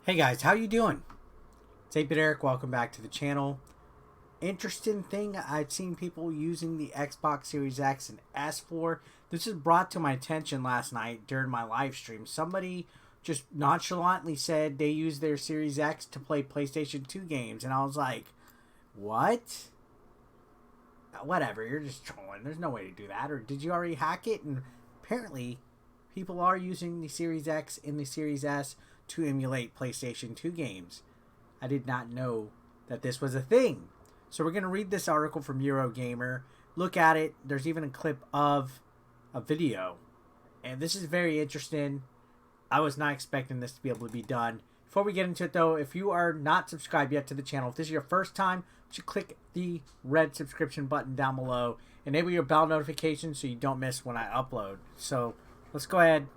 Hey guys, how you doing? It's 8-Bit Eric. Welcome back to the channel. Interesting thing, I've seen people using the Xbox Series X and S for. This was brought to my attention last night during my live stream. Somebody just nonchalantly said they use their Series X to play PlayStation 2 games. And I was like, what? Whatever, you're just trolling. There's no way to do that. Or did you already hack it? And apparently, people are using the Series X and the Series S to emulate PlayStation 2 games. I did not know that this was a thing. So we're going to read this article from Eurogamer. Look at it. There's even a clip of a video. And this is very interesting. I was not expecting this to be able to be done. Before we get into it though, if you are not subscribed yet to the channel, if this is your first time, you should click the red subscription button down below. Enable your bell notifications so you don't miss when I upload. So let's go ahead.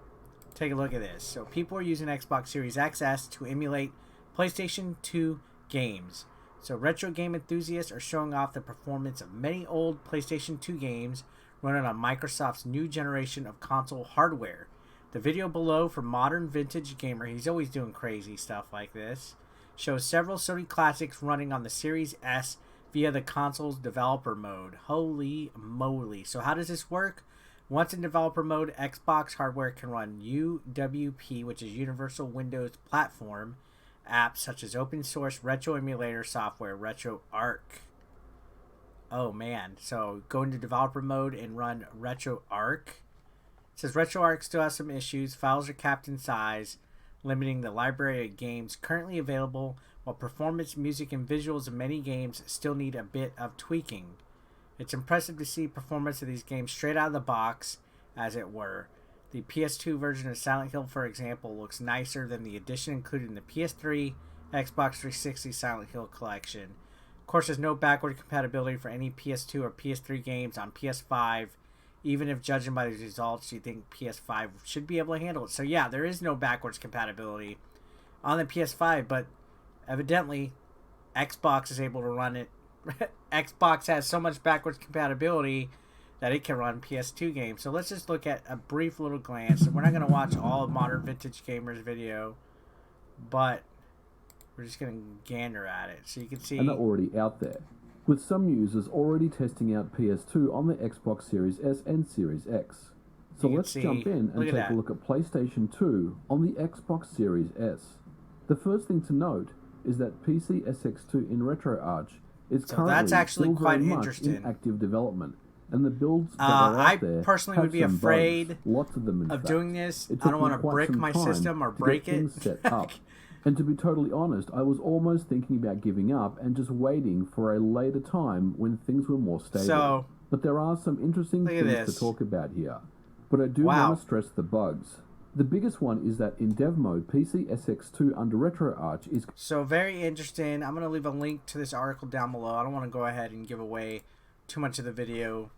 Take a look at this. So people are using Xbox Series XS to emulate PlayStation 2 games. So retro game enthusiasts are showing off the performance of many old PlayStation 2 games running on Microsoft's new generation of console hardware. The video below for modern vintage gamer, he's always doing crazy stuff like this, shows several Sony classics running on the Series S via the console's developer mode. Holy moly. So how does this work? Once in developer mode, Xbox hardware can run UWP, which is Universal Windows Platform, apps such as open source retro emulator software, RetroArch. Oh man, so go into developer mode and run RetroArch. It says RetroArch still has some issues. Files are capped in size, limiting the library of games currently available, while performance, music, and visuals of many games still need a bit of tweaking. It's impressive to see performance of these games straight out of the box, as it were. The PS2 version of Silent Hill, for example, looks nicer than the edition included in the PS3, Xbox 360 Silent Hill collection. Of course, there's no backward compatibility for any PS2 or PS3 games on PS5, even if judging by the results, you think PS5 should be able to handle it. So yeah, there is no backwards compatibility on the PS5, but evidently Xbox is able to run it. Xbox has so much backwards compatibility that it can run PS2 games. So let's just look at a brief little glance. We're not going to watch all of Modern Vintage Gamer's video, but we're just going to gander at it. So you can see. And they're already out there, with some users already testing out PS2 on the Xbox Series S and Series X. So let's jump in and take a look at PlayStation 2 on the Xbox Series S. The first thing to note is that PCSX2 in RetroArch is currently still very much in active development, and the builds that are out there I personally would be afraid bugs, lots of them of doing this. I don't want to brick my system or break it. Set up. And to be totally honest, I was almost thinking about giving up and just waiting for a later time when things were more stable. But there are some interesting things to talk about here. But I do want to stress the bugs. The biggest one is that in dev mode, PCSX2 under RetroArch is... So very interesting. I'm going to leave a link to this article down below. I don't want to go ahead and give away too much of the video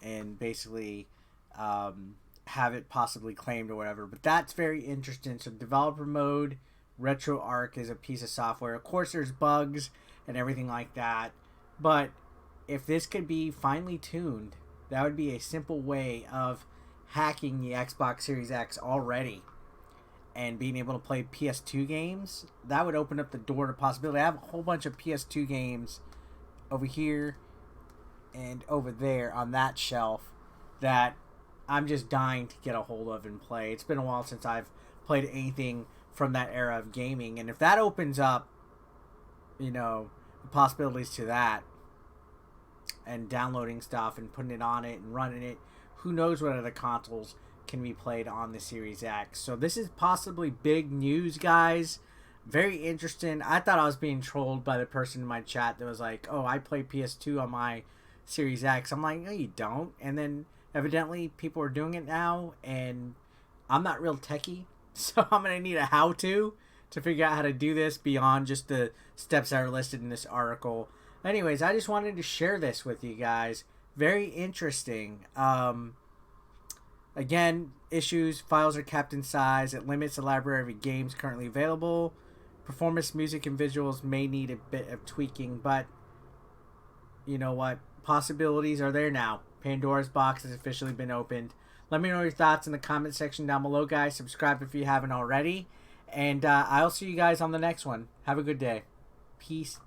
and basically have it possibly claimed or whatever. But that's very interesting. So developer mode, RetroArch is a piece of software. Of course, there's bugs and everything like that. But if this could be finely tuned, that would be a simple way of hacking the Xbox Series X already and being able to play PS2 games. That would open up the door to possibility. I have a whole bunch of PS2 games over here and over there on that shelf that I'm just dying to get a hold of and play. It's been a while since I've played anything from that era of gaming, and if that opens up, you know, the possibilities to that and downloading stuff and putting it on it and running it, who knows what other consoles can be played on the Series X. So this is possibly big news, guys. Very interesting. I thought I was being trolled by the person in my chat that was like, oh, I play PS2 on my Series X. I'm like, no, you don't. And then evidently people are doing it now, and I'm not real techie, so I'm going to need a how-to figure out how to do this beyond just the steps that are listed in this article. Anyways, I just wanted to share this with you guys. Very interesting. Again, issues. Files are capped in size. It limits the library of games currently available. Performance, music, and visuals may need a bit of tweaking, but you know what? Possibilities are there now. Pandora's box has officially been opened. Let me know your thoughts in the comment section down below, guys. Subscribe if you haven't already. And I'll see you guys on the next one. Have a good day. Peace.